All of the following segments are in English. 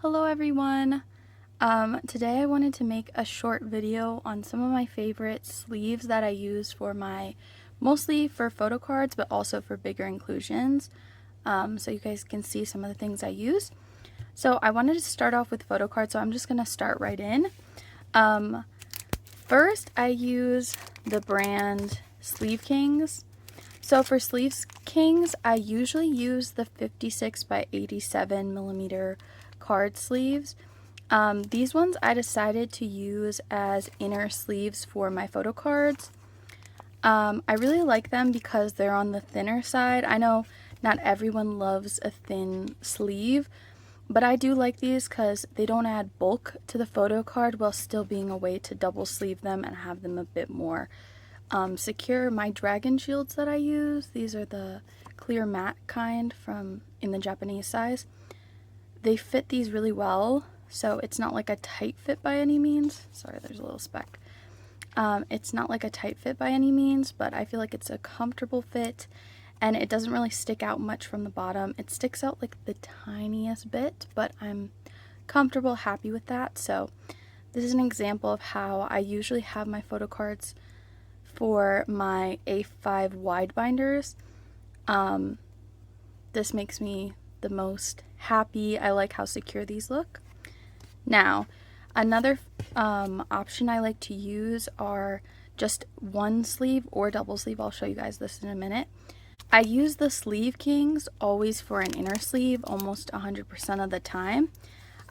Hello everyone! Today I wanted to make a short video on some of my favorite sleeves that I use for mostly for photo cards, but also for bigger inclusions, so you guys can see some of the things I use. So I wanted to start off with photo cards, so I'm just going to start right in. First I use the brand Sleeve Kings. So for Sleeve Kings, I usually use the 56 by 87 millimeter card sleeves. These ones I decided to use as inner sleeves for my photo cards. I really like them because they're on the thinner side. I know not everyone loves a thin sleeve, but I do like these because they don't add bulk to the photo card while still being a way to double sleeve them and have them a bit more secure. My dragon shields that I use, these are the clear matte kind in the Japanese size. They fit these really well, so it's not like a tight fit by any means. Sorry, there's a little speck. It's not like a tight fit by any means, but I feel like it's a comfortable fit, and it doesn't really stick out much from the bottom. It sticks out like the tiniest bit, but I'm comfortable, happy with that. So this is an example of how I usually have my photo cards for my A5 wide binders. This makes me the most happy. I like how secure these look. Now, another option I like to use are just one sleeve or double sleeve. I'll show you guys this in a minute. I use the Sleeve Kings always for an inner sleeve almost 100% of the time.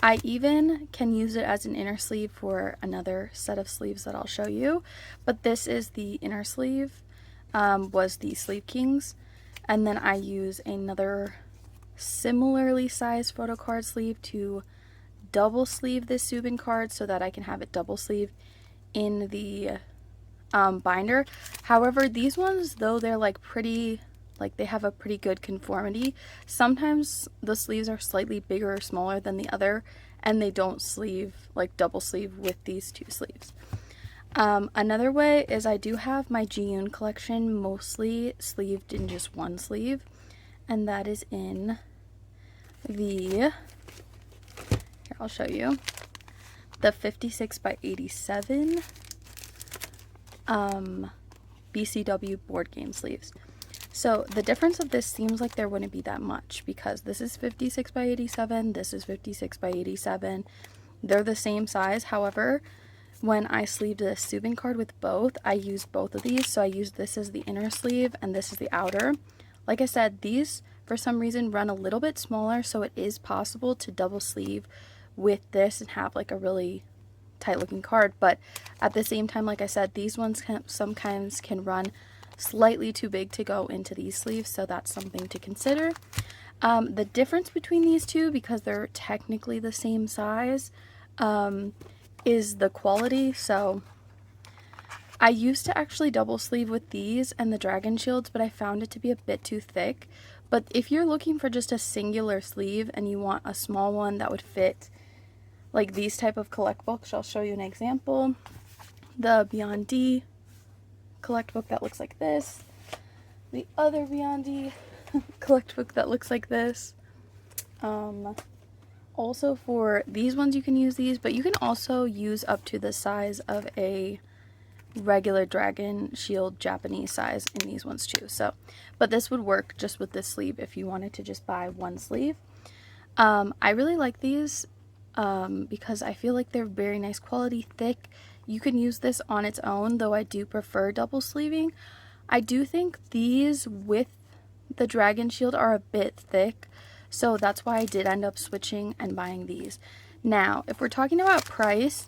I even can use it as an inner sleeve for another set of sleeves that I'll show you, but this is the inner sleeve, was the Sleeve Kings, and then I use another similarly sized photo card sleeve to double sleeve this Subin card so that I can have it double sleeved in the binder. However, these ones, though they're they have a pretty good conformity, sometimes the sleeves are slightly bigger or smaller than the other, and they don't double sleeve with these two sleeves. Another way is I do have my beond collection mostly sleeved in just one sleeve, and that is in here I'll show you, the 56 by 87 BCW board game sleeves. So the difference of this seems like there wouldn't be that much because this is 56 by 87, this is 56 by 87. They're the same size. However, when I sleeved this Subin card with both, I used both of these. So I used this as the inner sleeve and this is the outer. Like I said, these for some reason run a little bit smaller, so it is possible to double sleeve with this and have like a really tight looking card. But at the same time, like I said, these ones sometimes can run slightly too big to go into these sleeves, so that's something to consider. The difference between these two, because they're technically the same size, is the quality. So I used to actually double sleeve with these and the dragon shields, but I found it to be a bit too thick. But if you're looking for just a singular sleeve and you want a small one that would fit like these type of collect books, I'll show you an example. The Beond collect book that looks like this, the other Beond collect book that looks like this. Also for these ones you can use these, but you can also use up to the size of a regular dragon shield Japanese size in these ones too. So, but this would work just with this sleeve if you wanted to just buy one sleeve. I really like these because I feel like they're very nice quality, thick. You can use this on its own, though I do prefer double sleeving. I do think these with the dragon shield are a bit thick, so that's why I did end up switching and buying these. Now, if we're talking about price,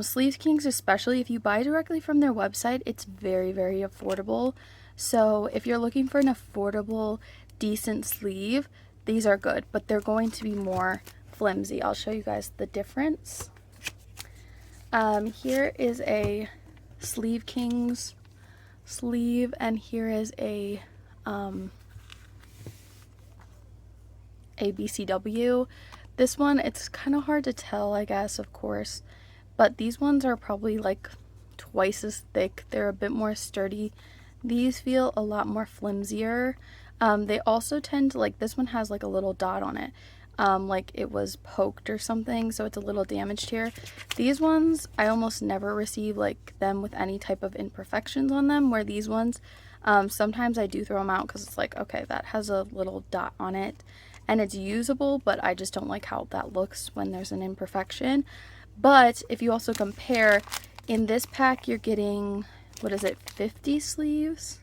Sleeve Kings, especially if you buy directly from their website, it's very, very affordable. So if you're looking for an affordable, decent sleeve, these are good, but they're going to be more flimsy. I'll show you guys the difference. Here is a Sleeve Kings sleeve, and here is a BCW. This one, it's kind of hard to tell, I guess, of course, but these ones are probably like twice as thick. They're a bit more sturdy. These feel a lot more flimsier. They also tend to, like, this one has like a little dot on it. like it was poked or something, so it's a little damaged here. These ones, I almost never receive like them with any type of imperfections on them, where these ones, sometimes I do throw them out because it's like, okay, that has a little dot on it and it's usable, but I just don't like how that looks when there's an imperfection. But if you also compare, in this pack you're getting, what is it, 50 sleeves?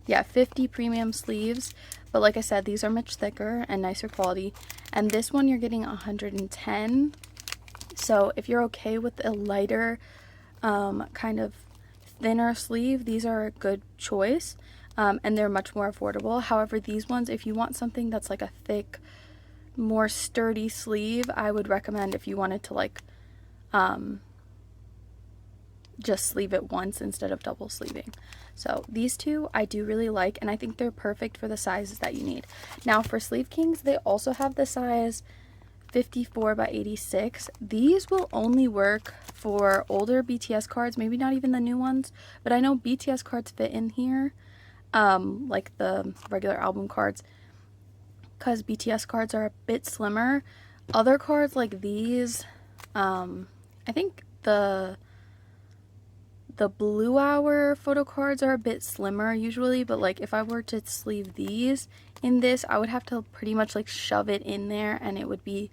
Yeah, 50 premium sleeves. But like I said, these are much thicker and nicer quality. And this one you're getting 110. So if you're okay with a lighter, kind of thinner sleeve, these are a good choice. And they're much more affordable. However, these ones, if you want something that's like a thick, more sturdy sleeve, I would recommend if you wanted to like just sleeve it once instead of double sleeving. So these two I do really like, and I think they're perfect for the sizes that you need. Now for Sleeve Kings, they also have the size 54 by 86. These will only work for older BTS cards, maybe not even the new ones, but I know BTS cards fit in here, like the regular album cards, because BTS cards are a bit slimmer. Other cards like these, I think the Blue Hour photo cards are a bit slimmer usually, but like if I were to sleeve these in this, I would have to pretty much like shove it in there, and it would be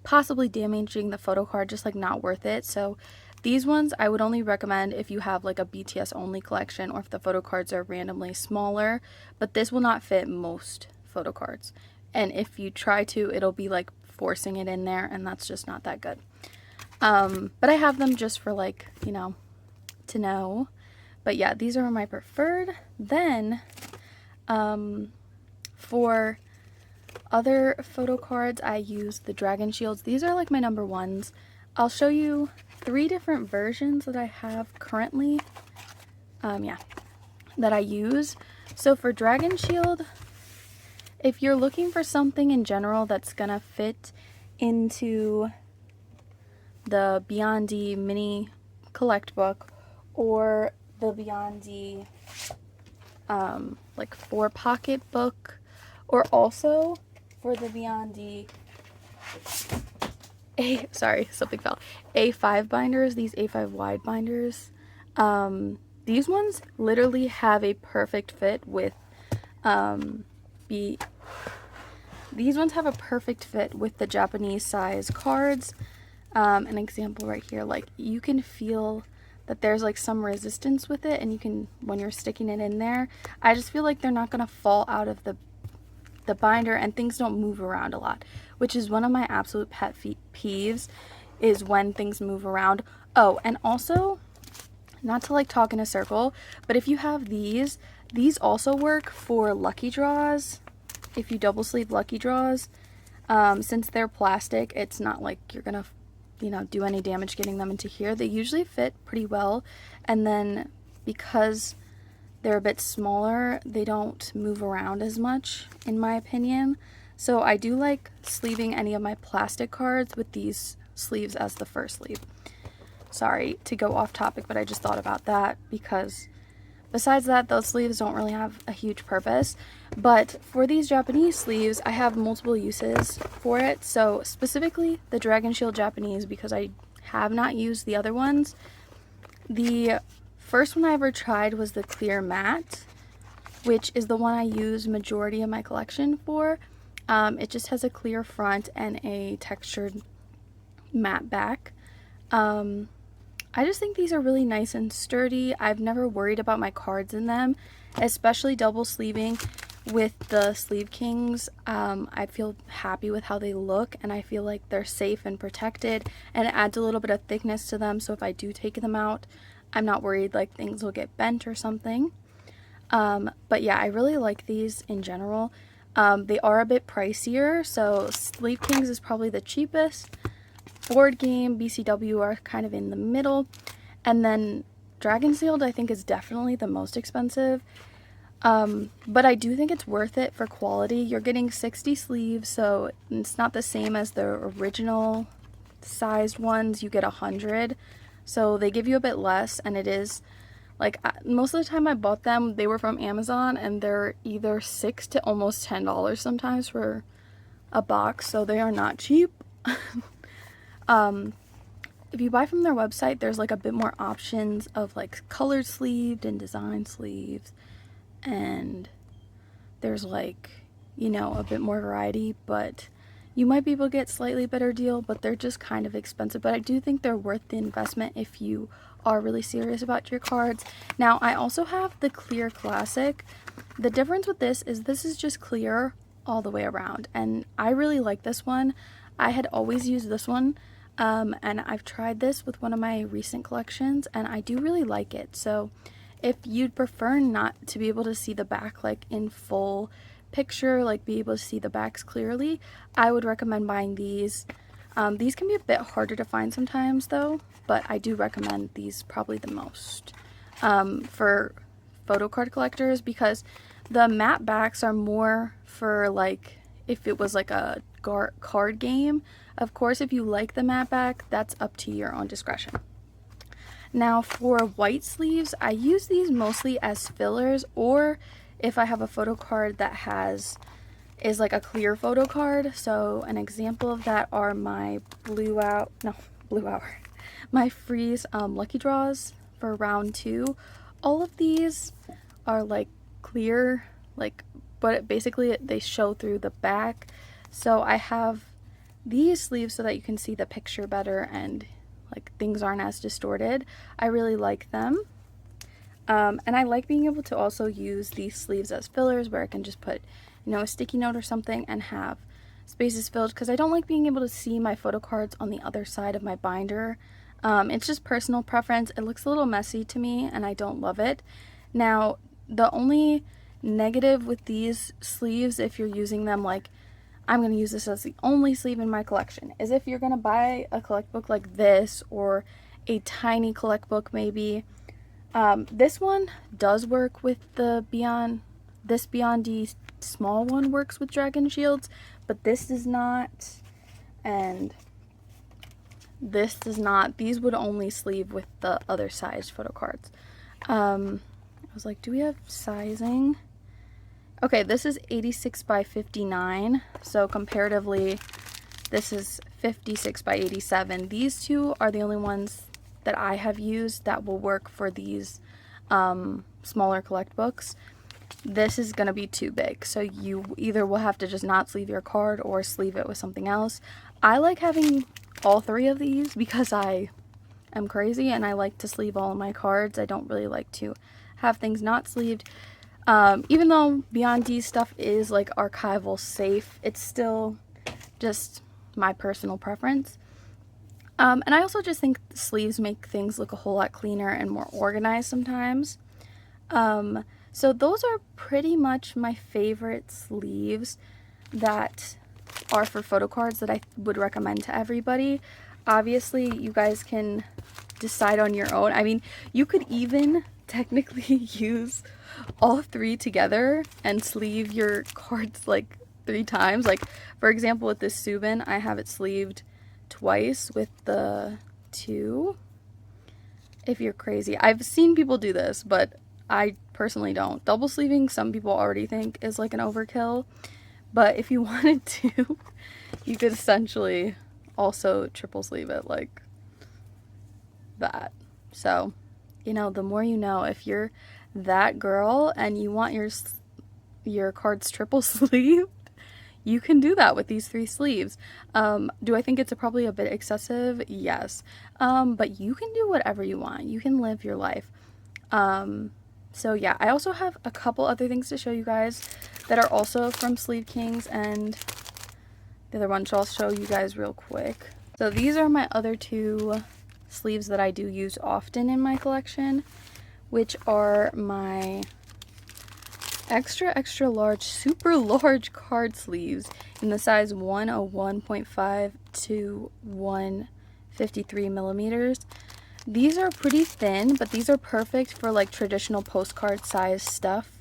possibly damaging the photo card, just like not worth it. So these ones I would only recommend if you have like a BTS only collection, or if the photo cards are randomly smaller, but this will not fit most photo cards. And if you try to, it'll be like forcing it in there, and that's just not that good. But I have them just for like, you know, to know. But yeah, these are my preferred. Then for other photo cards, I use the Dragon Shields. These are like my number ones. I'll show you 3 different versions that I have currently, that I use. So for Dragon Shield, if you're looking for something in general that's gonna fit into the Beond mini collect book, or the Beond like 4 pocket book, or also for the Beond A5 binders, these A5 wide binders. These ones literally have a perfect fit with these ones have a perfect fit with the Japanese size cards. An example right here, like you can feel that there's like some resistance with it, and you can, when you're sticking it in there, I just feel like they're not gonna fall out of the binder, and things don't move around a lot, which is one of my absolute pet peeves, is when things move around. Oh, and also, not to like talk in a circle, but if you have these also work for lucky draws. If you double sleeve lucky draws, since they're plastic, it's not like you're gonna, you know, do any damage getting them into here. They usually fit pretty well, and then because they're a bit smaller, they don't move around as much, in my opinion. So I do like sleeving any of my plastic cards with these sleeves as the first sleeve. Sorry to go off topic, but I just thought about that, because besides that, those sleeves don't really have a huge purpose. But for these Japanese sleeves, I have multiple uses for it. So specifically the Dragon Shield Japanese, because I have not used the other ones. The first one I ever tried was the clear matte, which is the one I use majority of my collection for. It just has a clear front and a textured matte back. I just think these are really nice and sturdy. I've never worried about my cards in them, especially double sleeving with the Sleeve Kings. I feel happy with how they look, and I feel like they're safe and protected, and it adds a little bit of thickness to them, so if I do take them out, I'm not worried like things will get bent or something. But yeah, I really like these in general. They are a bit pricier, so Sleeve Kings is probably the cheapest. Board Game, BCW are kind of in the middle, and then Dragon Shield I think is definitely the most expensive, but I do think it's worth it for quality. You're getting 60 sleeves, so it's not the same as the original sized ones. You get 100, so they give you a bit less, and it is like, most of the time I bought them, they were from Amazon, and they're either $6 to almost $10 sometimes for a box, so they are not cheap. If you buy from their website, there's like a bit more options of like colored sleeved and design sleeves, and there's like, you know, a bit more variety, but you might be able to get slightly better deal, but they're just kind of expensive. But I do think they're worth the investment if you are really serious about your cards. Now, I also have the clear classic. The difference with this is just clear all the way around, and I really like this one. I had always used this one, and I've tried this with one of my recent collections, and I do really like it. So if you'd prefer not to be able to see the back like in full picture, like be able to see the backs clearly, I would recommend buying these. These can be a bit harder to find sometimes though, but I do recommend these probably the most for photo card collectors, because the matte backs are more for like if it was like a card game. Of course, if you like the matte back, that's up to your own discretion. Now for white sleeves, I use these mostly as fillers, or if I have a photo card that is like a clear photo card. So an example of that are my my freeze lucky draws for round 2. All of these are like clear, like, but basically they show through the back. So I have these sleeves so that you can see the picture better and like things aren't as distorted. I really like them. And I like being able to also use these sleeves as fillers, where I can just put, you know, a sticky note or something and have spaces filled, because I don't like being able to see my photo cards on the other side of my binder. It's just personal preference. It looks a little messy to me and I don't love it. Now, the only negative with these sleeves, if you're using them like I'm going to use this as the only sleeve in my collection, is if you're going to buy a collect book like this, or a tiny collect book maybe. This one does work with the beond. This beond small one works with dragon shields, but this does not, and this does not. These would only sleeve with the other size photo cards. I was like, do we have sizing? Okay, this is 86 by 59, so comparatively this is 56 by 87. These two are the only ones that I have used that will work for these smaller collect books. This is going to be too big, so you either will have to just not sleeve your card or sleeve it with something else. I like having all 3 of these because I am crazy and I like to sleeve all of my cards. I don't really like to have things not sleeved. Even though beond stuff is like archival safe, it's still just my personal preference. And I also just think the sleeves make things look a whole lot cleaner and more organized sometimes. So those are pretty much my favorite sleeves that are for photo cards that I would recommend to everybody. Obviously, you guys can decide on your own. I mean, you could even technically use all 3 together and sleeve your cards like 3 times. Like, for example, with this Subin, I have it sleeved twice with the 2. If you're crazy. I've seen people do this, but I personally don't. Double sleeving, some people already think is like an overkill, but if you wanted to, you could essentially also triple sleeve it like that. So, you know, the more you know. If you're that girl and you want your cards triple sleeved, you can do that with these 3 sleeves. Do I think it's probably a bit excessive? Yes. But you can do whatever you want. You can live your life. So yeah, I also have a couple other things to show you guys that are also from Sleeve Kings, and the other one I'll show you guys real quick. So these are my other 2 sleeves that I do use often in my collection, which are my extra large, super large card sleeves in the size 101.5 to 153 millimeters. These are pretty thin, but these are perfect for like traditional postcard size stuff.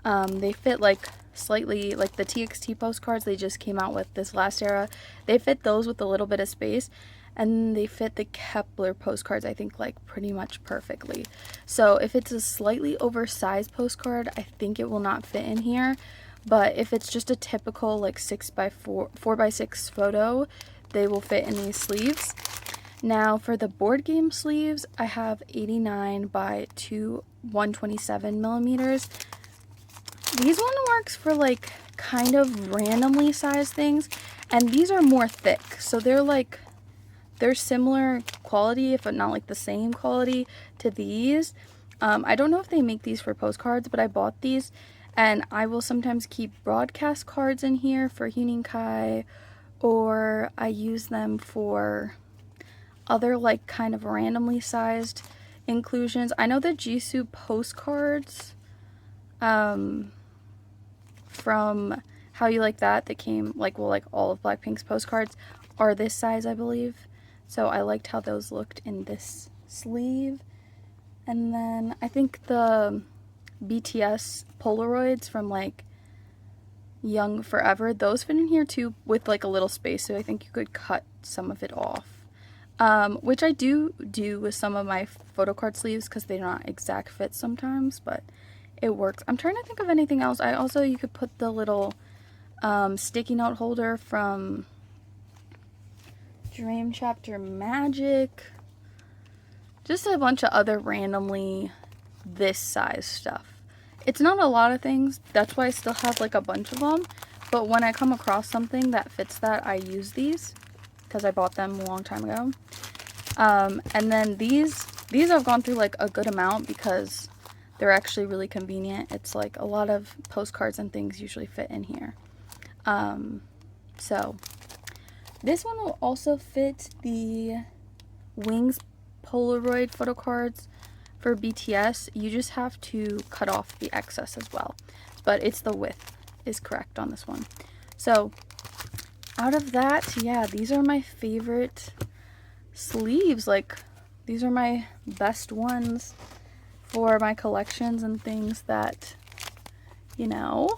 They fit like slightly like the TXT postcards they just came out with this last era. They fit those with a little bit of space, and they fit the Kepler postcards I think like pretty much perfectly. So if it's a slightly oversized postcard, I think it will not fit in here, but if it's just a typical like 4x6 photo, they will fit in these sleeves. Now for the board game sleeves, I have 89 by 127 millimeters. These one works for like kind of randomly sized things, and these are more thick, so they're similar quality, if not like the same quality to these. I don't know if they make these for postcards, but I bought these, and I will sometimes keep broadcast cards in here for Huening Kai, or I use them for other like kind of randomly sized inclusions. I know the Jisoo postcards from How You Like That came like, well, like all of Blackpink's postcards are this size, I believe. So I liked how those looked in this sleeve. And then I think the BTS Polaroids from like Young Forever, those fit in here too with like a little space, so I think you could cut some of it off. Which I do with some of my photocard sleeves because they're not exact fits sometimes, but it works. I'm trying to think of anything else. You could put the little sticky note holder from Dream Chapter Magic. Just a bunch of other randomly this size stuff. It's not a lot of things, that's why I still have like a bunch of them, but when I come across something that fits that, I use these because I bought them a long time ago. And then these I've gone through like a good amount because they're actually really convenient. It's like a lot of postcards and things usually fit in here. So this one will also fit the Wings Polaroid photo cards for BTS. You just have to cut off the excess as well, but it's the width is correct on this one. So out of that, yeah, these are my favorite sleeves. Like, these are my best ones for my collections and things that, you know,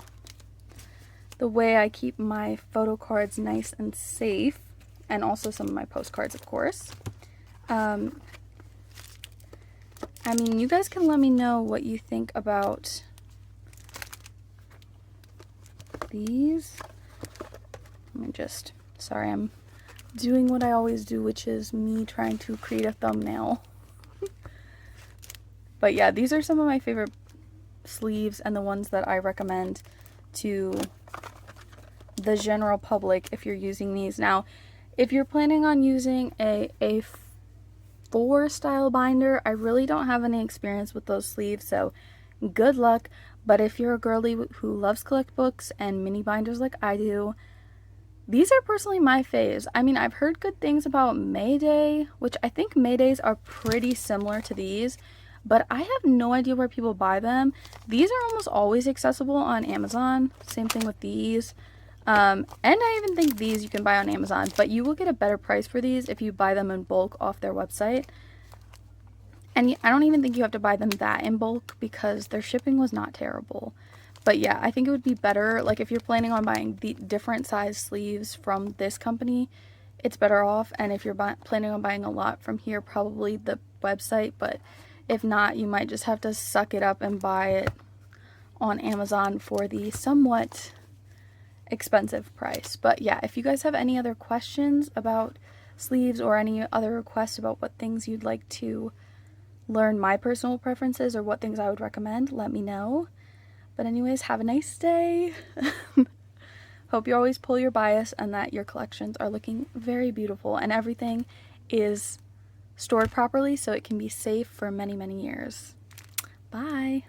the way I keep my photo cards nice and safe, and also some of my postcards, of course. I mean, you guys can let me know what you think about these. Let me just, sorry, I'm doing what I always do, which is me trying to create a thumbnail. But yeah, these are some of my favorite sleeves and the ones that I recommend to the general public if you're using these. Now, if you're planning on using a A4 style binder, I really don't have any experience with those sleeves, so good luck. But if you're a girly who loves collect books and mini binders like I do, these are personally my faves. I mean, I've heard good things about Mayday, which I think Maydays are pretty similar to these, but I have no idea where people buy them. These are almost always accessible on Amazon. Same thing with these. And I even think these you can buy on Amazon, but you will get a better price for these if you buy them in bulk off their website. And I don't even think you have to buy them that in bulk because their shipping was not terrible. But yeah, I think it would be better, like if you're planning on buying the different size sleeves from this company, it's better off. And if you're planning on buying a lot from here, probably the website. But if not, you might just have to suck it up and buy it on Amazon for the somewhat expensive price. But yeah, if you guys have any other questions about sleeves or any other requests about what things you'd like to learn my personal preferences or what things I would recommend, let me know. But anyways, have a nice day. Hope you always pull your bias and that your collections are looking very beautiful and everything is stored properly so it can be safe for many, many years. Bye.